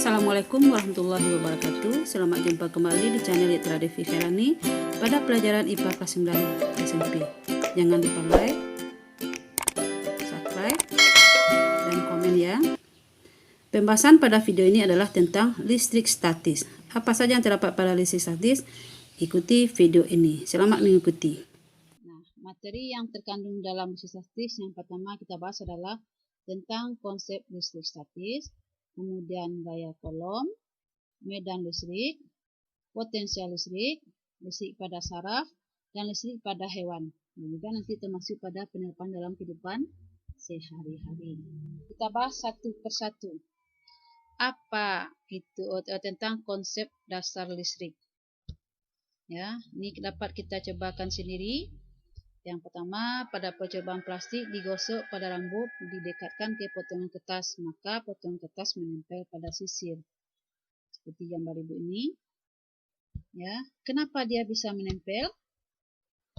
Assalamualaikum warahmatullahi wabarakatuh. Selamat jumpa kembali di channel Litra Devi Ferani pada pelajaran IPA kelas 9 SMP. Jangan lupa like, subscribe, dan komen ya. Pembahasan pada video ini adalah tentang listrik statis. Apa saja yang terdapat pada listrik statis? Ikuti video ini. Selamat mengikuti. Nah, materi yang terkandung dalam listrik statis yang pertama kita bahas adalah tentang konsep listrik statis, kemudian gaya kolom, medan listrik, potensial listrik, listrik pada saraf, dan listrik pada hewan. Dan juga nanti termasuk pada penerapan dalam kehidupan sehari-hari. Kita bahas satu persatu. Apa itu tentang konsep dasar listrik? Ya, ini dapat kita cobakan sendiri. Yang pertama, pada percobaan plastik digosok pada rambut, didekatkan ke potongan kertas, maka potongan kertas menempel pada sisir. Seperti gambar ibu ini. Ya, kenapa dia bisa menempel?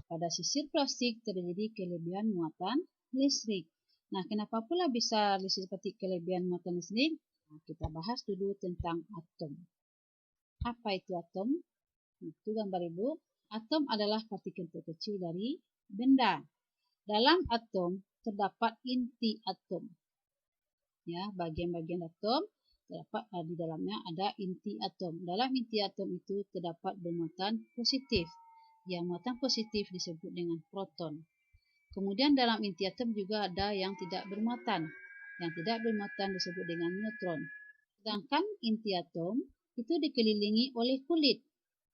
Pada sisir plastik terjadi kelebihan muatan listrik. Nah, kenapa pula bisa listrik seperti kelebihan muatan listrik? Nah, kita bahas dulu tentang atom. Apa itu atom? Itu gambar ibu. Atom adalah partikel terkecil dari benda. Dalam atom terdapat inti atom. Ya, bagian-bagian atom terdapat di dalamnya ada inti atom. Dalam inti atom itu terdapat bermuatan positif. Yang muatan positif disebut dengan proton. Kemudian dalam inti atom juga ada yang tidak bermuatan. Yang tidak bermuatan disebut dengan neutron. Sedangkan inti atom itu dikelilingi oleh kulit.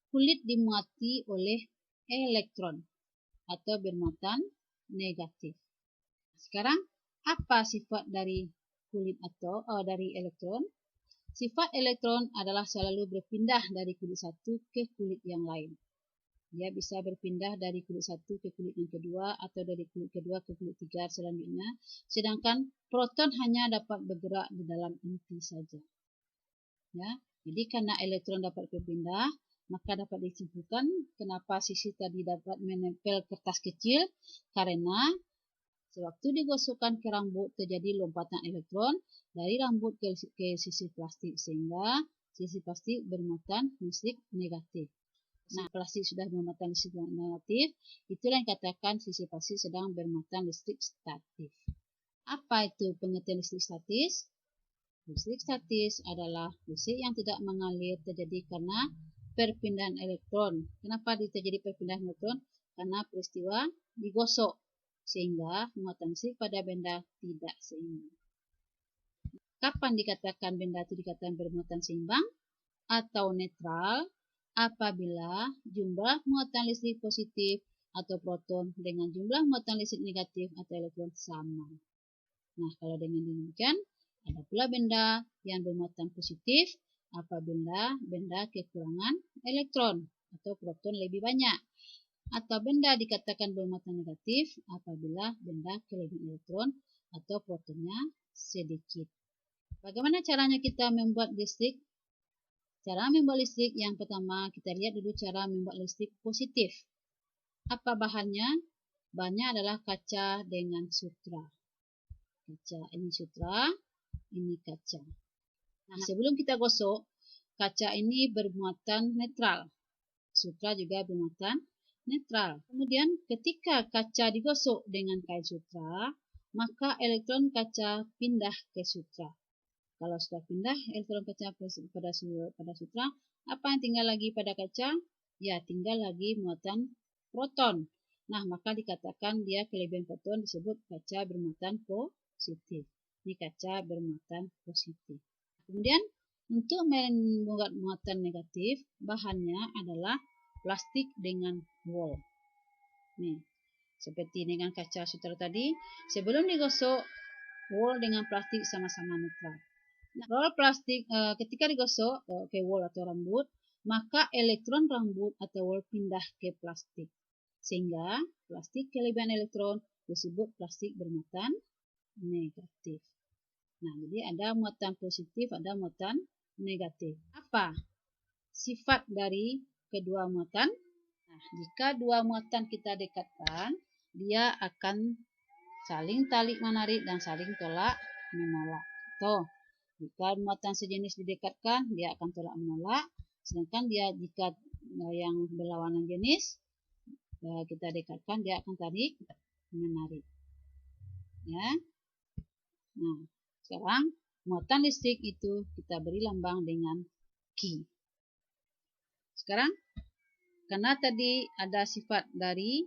Kulit dimuati oleh elektron atau bermuatan negatif. Sekarang apa sifat dari kulit atau dari elektron? Sifat elektron adalah selalu berpindah dari kulit satu ke kulit yang lain. Dia bisa berpindah dari kulit satu ke kulit yang kedua atau dari kulit kedua ke kulit tiga selanjutnya. Sedangkan proton hanya dapat bergerak di dalam inti saja. Ya, jadi karena elektron dapat berpindah, maka dapat disimpulkan kenapa sisir tadi dapat menempel kertas kecil, karena sewaktu digosokkan ke rambut terjadi lompatan elektron dari rambut ke sisir plastik, sehingga sisir plastik bermuatan listrik negatif. Nah, plastik sudah bermuatan listrik negatif, itulah yang katakan sisir plastik sedang bermuatan listrik statis. Apa itu pengertian listrik statis? Listrik statis adalah listrik yang tidak mengalir terjadi karena perpindahan elektron. Kenapa terjadi perpindahan elektron? Karena peristiwa digosok, sehingga muatan listrik pada benda tidak seimbang. Kapan dikatakan benda itu dikatakan bermuatan seimbang atau netral? Apabila jumlah muatan listrik positif atau proton dengan jumlah muatan listrik negatif atau elektron sama. Nah, kalau dengan demikian, ada pula benda yang bermuatan positif apabila benda kekurangan elektron atau proton lebih banyak. Atau benda dikatakan bermuatan negatif apabila benda kelebihan elektron atau protonnya sedikit. Bagaimana caranya kita membuat listrik? Cara membuat listrik yang pertama, kita lihat dulu cara membuat listrik positif. Apa bahannya? Bahannya adalah kaca dengan sutra. Kaca, ini sutra, ini kaca. Nah, sebelum kita gosok, kaca ini bermuatan netral. Sutra juga bermuatan netral. Kemudian ketika kaca digosok dengan kain sutra, maka elektron kaca pindah ke sutra. Kalau sudah pindah elektron kaca pada sutra, apa yang tinggal lagi pada kaca? Ya, tinggal lagi muatan proton. Nah, maka dikatakan dia kelebihan proton disebut kaca bermuatan positif. Ini kaca bermuatan positif. Kemudian untuk membuat muatan negatif, bahannya adalah plastik dengan wol. Nih, seperti dengan kaca sutra tadi, sebelum digosok, wol dengan plastik sama-sama netral. Nah, kalau plastik ketika digosok ke wol atau rambut, maka elektron rambut atau wol pindah ke plastik. Sehingga plastik kelebihan elektron disebut plastik bermuatan negatif. Nah, jadi ada muatan positif, ada muatan negatif. Apa sifat dari kedua muatan? Nah, jika dua muatan kita dekatkan, dia akan saling tarik menarik dan saling tolak menolak. Tuh. Jika muatan sejenis didekatkan, dia akan tolak menolak. Sedangkan jika yang berlawanan jenis kita dekatkan, dia akan tarik menarik. Ya. Nah, sekarang muatan listrik itu kita beri lambang dengan Q. Sekarang, karena tadi ada sifat dari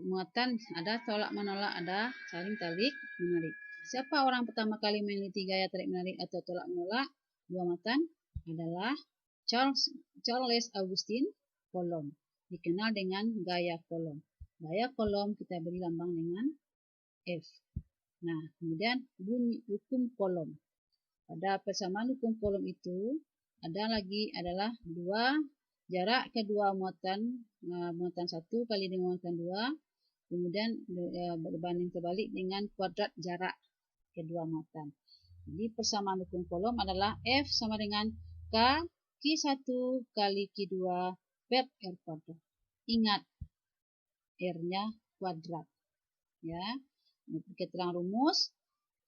muatan, ada tolak menolak, ada saling tarik menarik. Siapa orang pertama kali meneliti gaya tarik menarik atau tolak menolak dua muatan? Adalah Charles Augustin Coulomb, dikenal dengan gaya Coulomb. Gaya Coulomb kita beri lambang dengan F. Nah, kemudian bunyi hukum Coulomb. Pada persamaan hukum Coulomb itu adalah jarak kedua muatan satu kali dengan muatan dua, kemudian berbanding terbalik dengan kuadrat jarak kedua muatan. Jadi persamaan hukum Coulomb adalah F sama dengan K Q1 kali Q2 per R kuadrat. Ingat R-nya kuadrat. Ya. Keterangan rumus.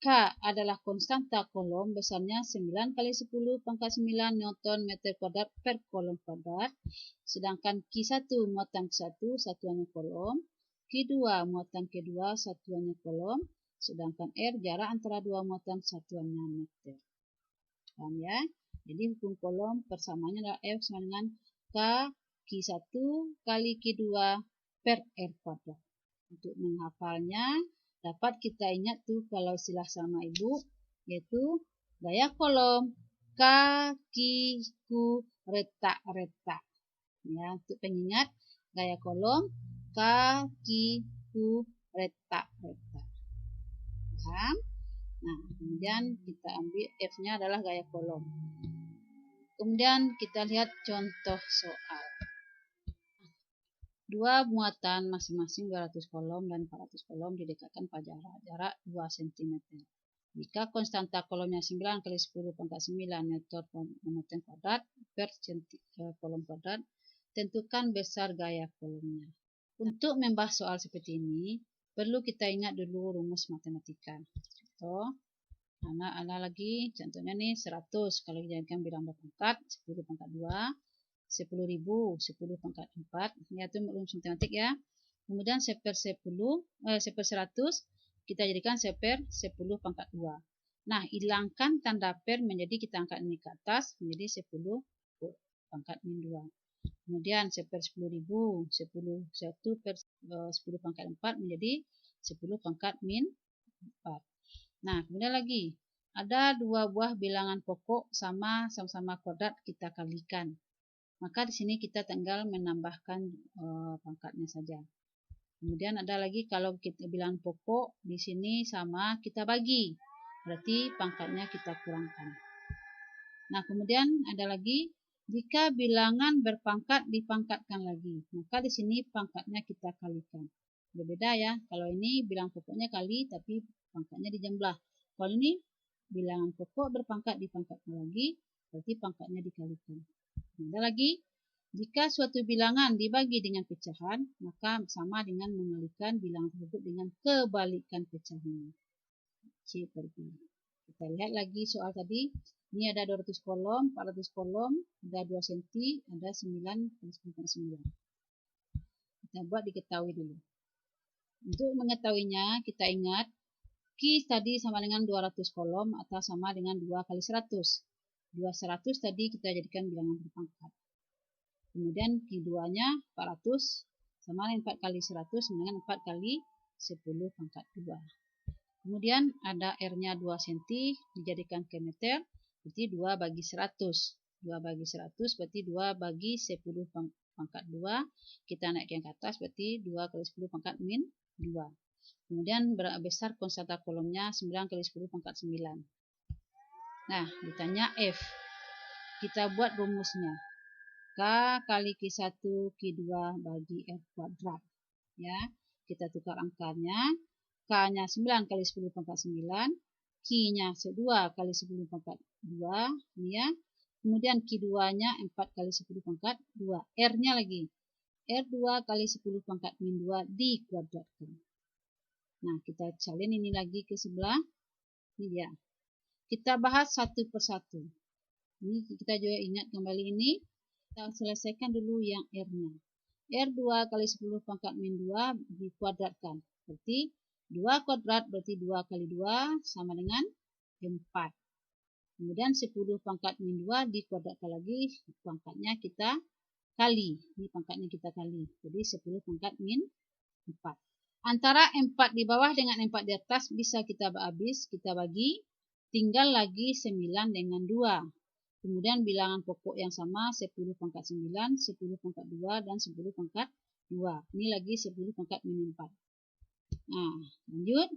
K adalah konstanta Coulomb besarnya 9 kali 10 pangkat 9 Newton meter kuadrat per Coulomb kuadrat. Sedangkan Q1 muatan Q1 satuannya Coulomb. Q2 muatan Q2 satuannya Coulomb. Sedangkan R jarak antara dua muatan satuannya meter. Paham ya? Jadi hukum Coulomb persamaannya adalah F sama dengan K Q1 kali Q2 per R kuadrat. Untuk menghafalnya dapat kita ingat tuh kalau istilah sama ibu, yaitu gaya Coulomb K Q Q retak-retak. Ya, untuk pengingat gaya Coulomb K Q Q retak-retak. Paham? Nah, kemudian kita ambil F-nya adalah gaya Coulomb. Kemudian kita lihat contoh soal. Dua muatan masing-masing 200 Coulomb dan 400 Coulomb didekatkan pada jarak 2 cm. Jika konstanta Coulombnya 9 kali 10 pangkat 9 Newton kuadrat per Coulomb kuadrat, tentukan besar gaya Coulombnya. Untuk membahas soal seperti ini, perlu kita ingat dulu rumus matematika. Contoh, ada lagi contohnya nih 100 kalau dijadikan bilang berpangkat 10 pangkat 2, 10.000 10 pangkat 4, ini itu rumus matematik ya. Kemudian 1 per 100 kita jadikan 1 per 10 pangkat 2. Nah, hilangkan tanda per menjadi kita angkat ini ke atas menjadi 10 pangkat min 2. Kemudian 1 per 10.000 1 per 10 pangkat 4 menjadi 10 pangkat min 4. Nah, kemudian lagi ada dua buah bilangan pokok sama-sama kuadrat kita kalikan. Maka di sini kita tinggal menambahkan pangkatnya saja. Kemudian ada lagi kalau kita bilangan pokok di sini sama kita bagi. Berarti pangkatnya kita kurangkan. Nah, kemudian ada lagi jika bilangan berpangkat dipangkatkan lagi. Maka di sini pangkatnya kita kalikan. Berbeda ya. Kalau ini bilangan pokoknya kali tapi pangkatnya dijumlah. Kalau ini bilangan pokok berpangkat dipangkatkan lagi, berarti pangkatnya dikalikan. Ada lagi, jika suatu bilangan dibagi dengan pecahan, maka sama dengan mengalikan bilangan tersebut dengan kebalikan pecahannya. Seperti ini. Kita lihat lagi soal tadi. Ini ada 200 Coulomb, 400 Coulomb, ada 2 cm, ada 9 kali 9. Kita buat diketahui dulu. Untuk mengetahuinya, kita ingat Q tadi sama dengan 200 Coulomb atau sama dengan 2 kali 100. 2 100 tadi kita jadikan bilangan berpangkat. Kemudian Q2-nya 400 sama dengan 4 kali 100 sama dengan 4 kali 10 pangkat 2. Kemudian ada R-nya 2 cm dijadikan ke meter, berarti 2 bagi 100. 2 bagi 100 berarti 2 bagi 10 pangkat 2. Kita naikkan ke atas berarti 2 kali 10 pangkat min 2. Kemudian besar konstanta Coulombnya 9 kali 10 pangkat 9. Nah, ditanya F. Kita buat rumusnya. K kali Q1 Q2 bagi R kuadrat. Ya, kita tukar angkanya. K-nya 9 kali 10 pangkat 9. Q-nya 2 kali 10 pangkat 2. Ya. Kemudian Q2-nya 4 kali 10 pangkat 2. R-nya lagi. R2 kali 10 pangkat min 2 dikuadratkan. Nah, kita salin ini lagi ke sebelah. Ini dia. kita bahas satu persatu. Ini kita juga ingat kembali ini. Kita selesaikan dulu yang R-nya. R2 kali 10 pangkat min 2 dikuadratkan. Berarti 2 kuadrat berarti 2 kali 2 sama dengan 4. Kemudian 10 pangkat min 2 dikuadratkan lagi. Pangkatnya kita kali. Ini pangkatnya kita kali. Jadi 10 pangkat min 4. Antara 4 di bawah dengan 4 di atas bisa kita habis. Kita bagi. Tinggal lagi 9 dengan 2. Kemudian bilangan pokok yang sama 10 pangkat 9, 10 pangkat 2, dan 10 pangkat 2. Ini lagi 10 pangkat min 4. Nah, lanjut.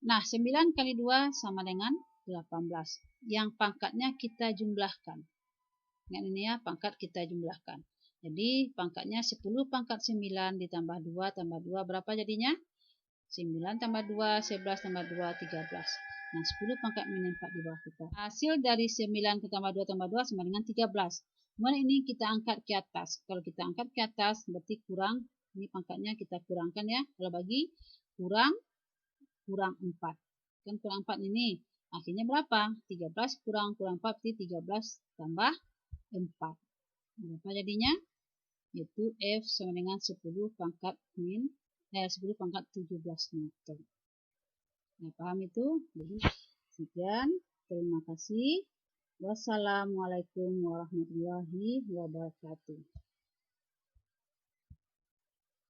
Nah, 9 kali 2 sama dengan 18. Yang pangkatnya kita jumlahkan. Ingat ini ya, pangkat kita jumlahkan. Jadi, pangkatnya 10 pangkat 9 ditambah 2 tambah 2. Berapa jadinya? 9 tambah 2, 11 tambah 2, 13. Nah, 10 pangkat min 4 di bawah kita. Hasil dari 9 tambah 2 tambah 2 sama dengan 13. Kemudian ini kita angkat ke atas. Kalau kita angkat ke atas, berarti kurang. Ini pangkatnya kita kurangkan ya. Kalau bagi, kurang 4. Kan kurang 4 ini. Akhirnya berapa? 13 kurang 4 berarti 13 tambah 4. Berapa jadinya? Yaitu F sama dengan 10 pangkat 10 pangkat 17 meter. Nah, paham itu? Jadi, sekian. Terima kasih. Wassalamualaikum warahmatullahi wabarakatuh.